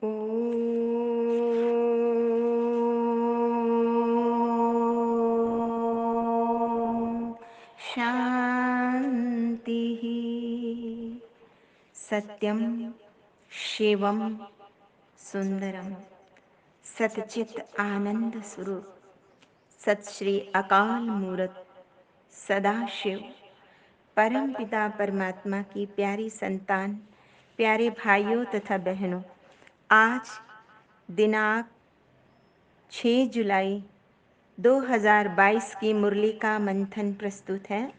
ॐ शान्तिः। सत्यं शिवं सुंदरम सतचित आनंद स्वरूप सत श्री अकाल मूरत सदाशिव परम पिता परमात्मा की प्यारी संतान, प्यारे भाइयों तथा बहनों, आज दिनांक 6 जुलाई 2022 की मुरली का मंथन प्रस्तुत है।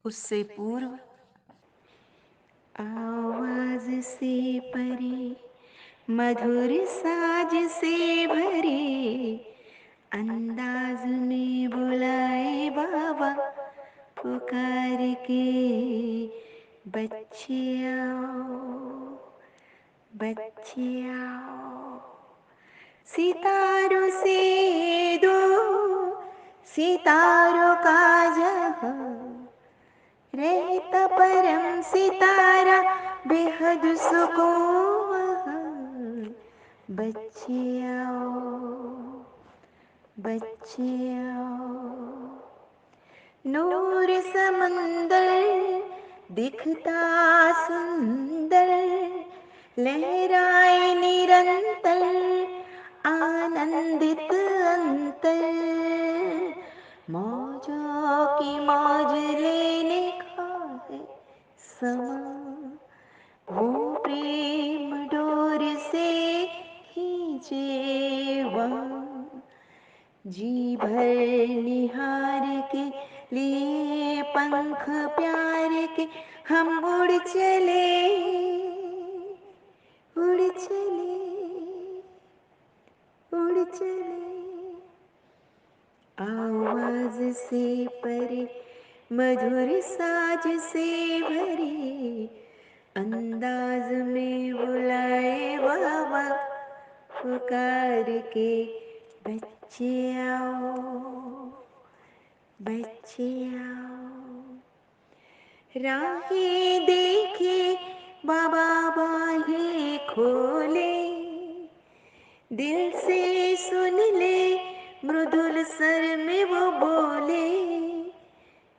उससे पूर्व आवाज से परे, मधुर साज से भरे, अंदाज में बुलाए बाबा पुकार के, बच्चे आओ, बच्चे आओ। सितारों से दो सितारों का जहां, रहता परम सितारा बेहद सुकून वहाँ। बच्चे आओ, बच्चे आओ। नूर समंदर दिखता सुंदर, लहराए निरंतर आनंदित अंतर। मौजों की मौज लेने का है समा, वो प्रेम डोर से खींचे वहाँ। जी भर निहार के लिए पंख प्यार के, हम उड़ चले, उड़ चले, उड़ चले। आवाज से परे, मधुर साज से भरे, अंदाज में बुलाए बाबा पुकार के, बच्चे आओ, बच्चे आओ। राहें देखे बाबा बाहें खोले, दिल से सुन ले मृदुल स्वर में वो बोले,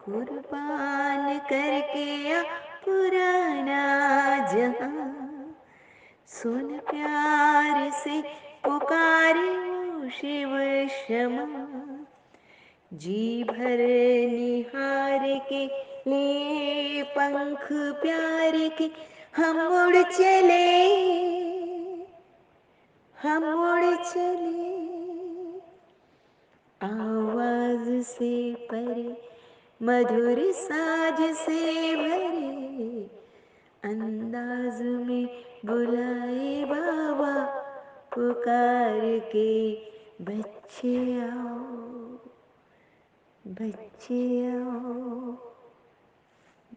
कुर्बान करके आ पुराना जहां, सुन प्यार से पुकारे वो शिव क्षमा। जी भर निहार के लिए पंख प्यार के, हम उड़ चले, हम उड़ चले। आवाज से परे, मधुर साज से भरे, अंदाज में बुलाए बाबा पुकार के, बच्चे आओ, बच्चे आओ,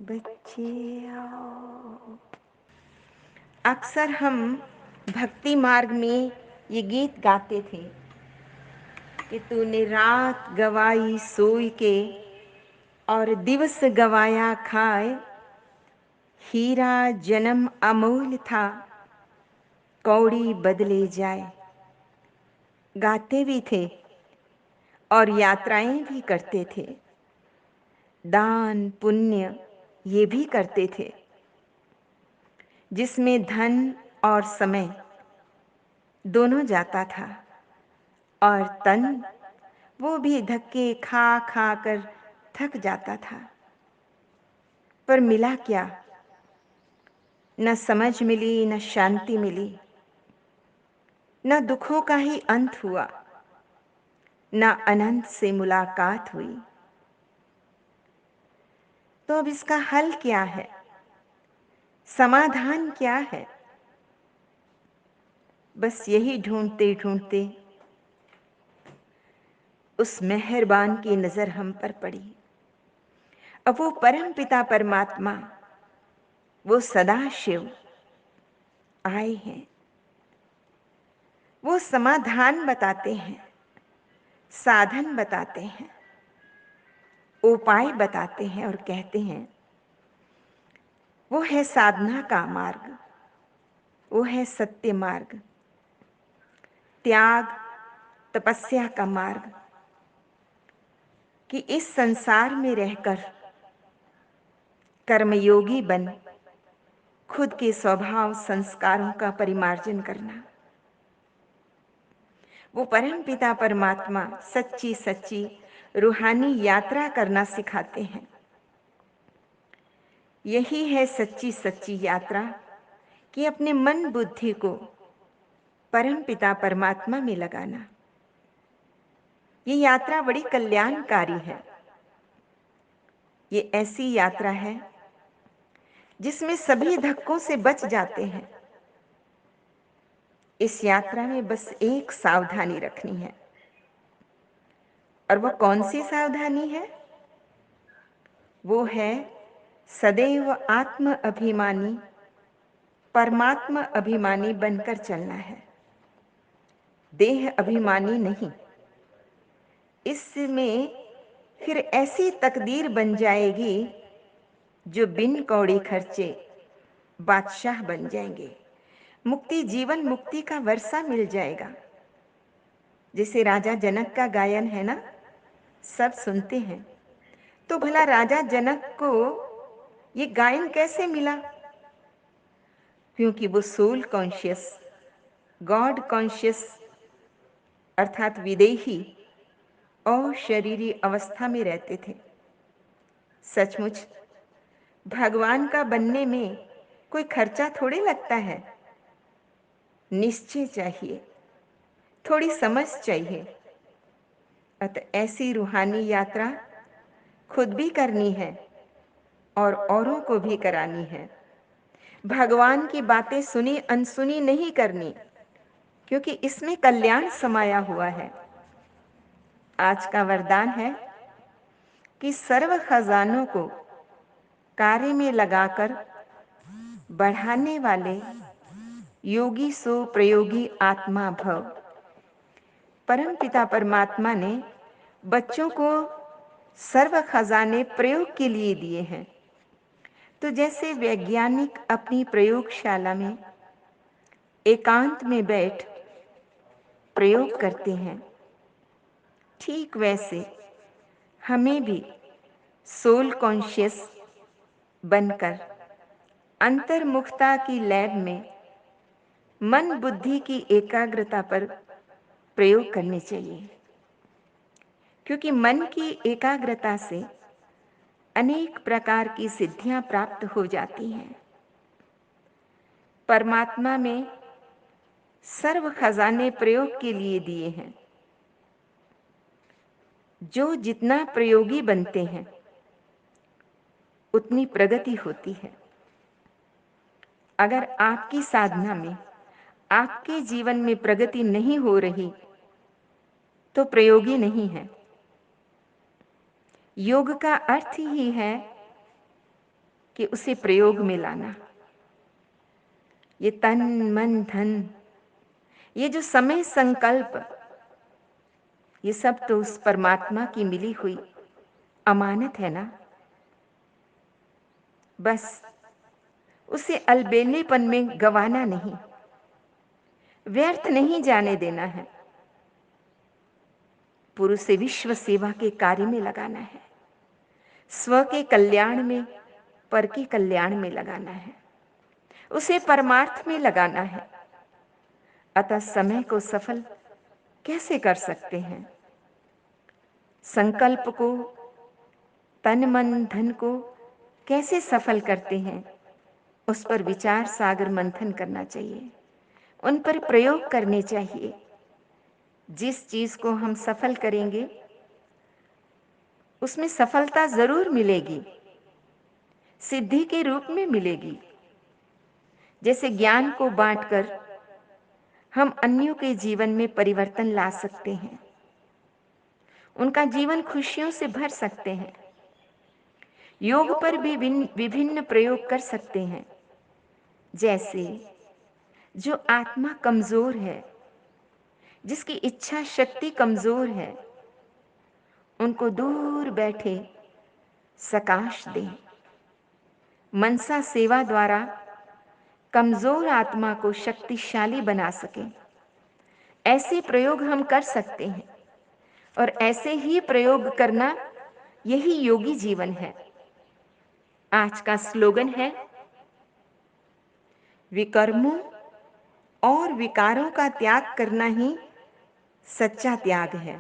बच्चे आओ। अक्सर हम भक्ति मार्ग में ये गीत गाते थे कि तूने रात गवाई सोई के, और दिवस गवाया खाए, हीरा जन्म अमूल था, कौड़ी बदले जाए। गाते भी थे और यात्राएं भी करते थे, दान पुण्य ये भी करते थे, जिसमें धन और समय दोनों जाता था, और तन वो भी धक्के खा खा कर थक जाता था। पर मिला क्या? न समझ मिली, न शांति मिली, न दुखों का ही अंत हुआ, न अनंत से मुलाकात हुई। तो अब इसका हल क्या है? समाधान क्या है? बस यही ढूंढते ढूंढते उस मेहरबान की नजर हम पर पड़ी। अब वो परम पिता परमात्मा, वो सदाशिव आए हैं। वो समाधान बताते हैं, साधन बताते हैं, उपाय बताते हैं, और कहते हैं वो है साधना का मार्ग, वो है सत्य मार्ग, त्याग, तपस्या का मार्ग, कि इस संसार में रहकर कर्मयोगी बन खुद के स्वभाव संस्कारों का परिमार्जन करना। वो परम पिता परमात्मा सच्ची सच्ची रूहानी यात्रा करना सिखाते हैं। यही है सच्ची सच्ची यात्रा, कि अपने मन बुद्धि को परम पिता परमात्मा में लगाना। ये यात्रा बड़ी कल्याणकारी है। ये ऐसी यात्रा है जिसमें सभी धक्कों से बच जाते हैं। इस यात्रा में बस एक सावधानी रखनी है, और वो कौन सी सावधानी है? वो है सदैव आत्म अभिमानी, परमात्मा अभिमानी बनकर चलना है, देह अभिमानी नहीं। इसमें फिर ऐसी तकदीर बन जाएगी जो बिन कौड़ी खर्चे बादशाह बन जाएंगे। मुक्ति, जीवन मुक्ति का वर्षा मिल जाएगा। जैसे राजा जनक का गायन है ना, सब सुनते हैं। तो भला राजा जनक को ये गायन कैसे मिला? क्योंकि वो सोल कॉन्शियस, गॉड कॉन्शियस अर्थात विदेही और शरीरी अवस्था में रहते थे। सचमुच भगवान का बनने में कोई खर्चा थोड़ी लगता है। निश्चय चाहिए, थोड़ी समझ चाहिए। अतः ऐसी रूहानी यात्रा खुद भी करनी है और औरों को भी करानी है। भगवान की बातें सुनी अनसुनी नहीं करनी, क्योंकि इसमें कल्याण समाया हुआ है। आज का वरदान है कि सर्व खजानों को कार्य में लगाकर बढ़ाने वाले योगी सो प्रयोगी आत्मा भव। परम पिता परमात्मा ने बच्चों को सर्व खजाने प्रयोग के लिए दिए हैं। तो जैसे वैज्ञानिक अपनी प्रयोगशाला में एकांत में बैठ प्रयोग करते हैं, ठीक वैसे हमें भी सोल कॉन्शियस बनकर अंतर्मुखता की लैब में मन बुद्धि की एकाग्रता पर प्रयोग करने चाहिए। क्योंकि मन की एकाग्रता से अनेक प्रकार की सिद्धियां प्राप्त हो जाती हैं। परमात्मा में सर्व खजाने प्रयोग के लिए दिए हैं। जो जितना प्रयोगी बनते हैं उतनी प्रगति होती है। अगर आपकी साधना में, आपके जीवन में प्रगति नहीं हो रही तो प्रयोगी नहीं है। योग का अर्थ ही है कि उसे प्रयोग में लाना। ये तन मन धन, ये जो समय संकल्प, ये सब तो उस परमात्मा की मिली हुई अमानत है ना। बस उसे अलबेलेपन में गंवाना नहीं, व्यर्थ नहीं जाने देना है। पुरुष से विश्व सेवा के कार्य में लगाना है, स्व के कल्याण में, पर के कल्याण में लगाना है, उसे परमार्थ में लगाना है। अतः समय को सफल कैसे कर सकते हैं? संकल्प को, तन मन धन को कैसे सफल करते हैं? उस पर विचार सागर मंथन करना चाहिए, उन पर प्रयोग करने चाहिए। जिस चीज को हम सफल करेंगे उसमें सफलता जरूर मिलेगी, सिद्धि के रूप में मिलेगी। जैसे ज्ञान को बांटकर हम अन्यों के जीवन में परिवर्तन ला सकते हैं, उनका जीवन खुशियों से भर सकते हैं। योग पर भी विभिन्न प्रयोग कर सकते हैं। जैसे जो आत्मा कमजोर है, जिसकी इच्छा शक्ति कमजोर है, उनको दूर बैठे सकाश दें। मनसा सेवा द्वारा कमज़ोर आत्मा को शक्तिशाली बना सकें। ऐसे प्रयोग हम कर सकते हैं और ऐसे ही प्रयोग करना यही योगी जीवन है। आज का स्लोगन है, विकर्मों और विकारों का त्याग करना ही सच्चा त्याग है।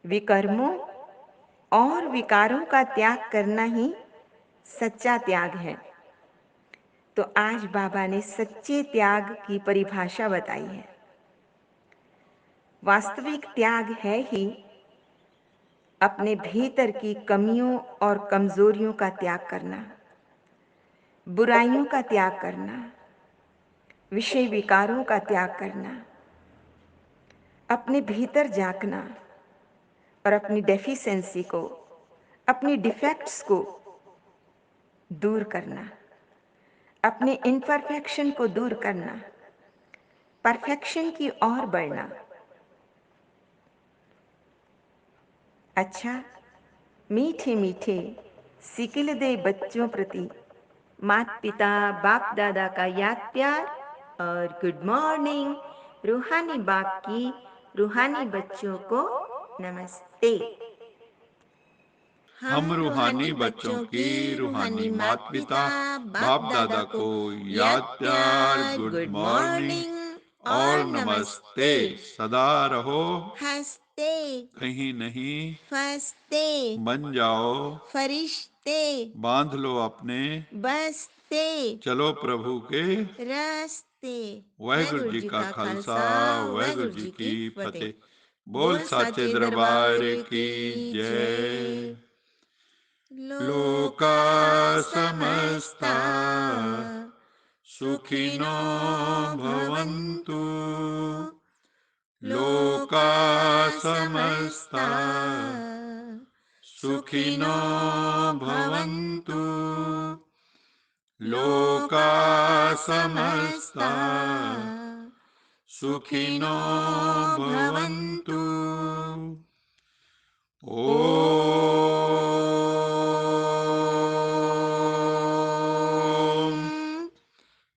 विकर्मों और विकारों का त्याग करना ही सच्चा त्याग है। तो आज बाबा ने सच्चे त्याग की परिभाषा बताई है। वास्तविक त्याग है ही अपने भीतर की कमियों और कमजोरियों का त्याग करना, बुराइयों का त्याग करना, विषय विकारों का त्याग करना, अपने भीतर झांकना और अपनी डेफिशिएंसी को, अपनी डिफेक्ट्स को दूर करना, अपने इम्परफेक्शन को दूर करना, परफेक्शन की ओर बढ़ना। अच्छा, मीठे मीठे सिकिलदे बच्चों प्रति माता पिता बाप दादा का याद प्यार और गुड मॉर्निंग। रूहानी बाप की रूहानी बच्चों को नमस्ते। हम रूहानी बच्चों की रूहानी माता पिता बाप दादा को याद प्यार, गुड मॉर्निंग और नमस्ते। सदा रहो हंसते, कहीं नहीं फंसते, बन जाओ फरिश्ते, बांध लो अपने बसते, चलो प्रभु के रस्ते। वाहेगुरु जी का खालसा वाहेगुरु जी की फतेह। बोल साचे दरबार की जय। लोका समस्ता सुखिनो भवन्तु। लोका समस्ता सुखिनो भवन्तु। लोका समस्ता सुखिनो भवन्तु। ओम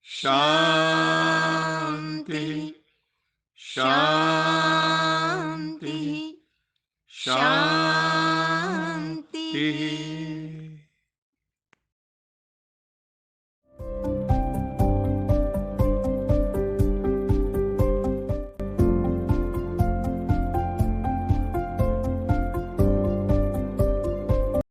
शांति शांति शांति।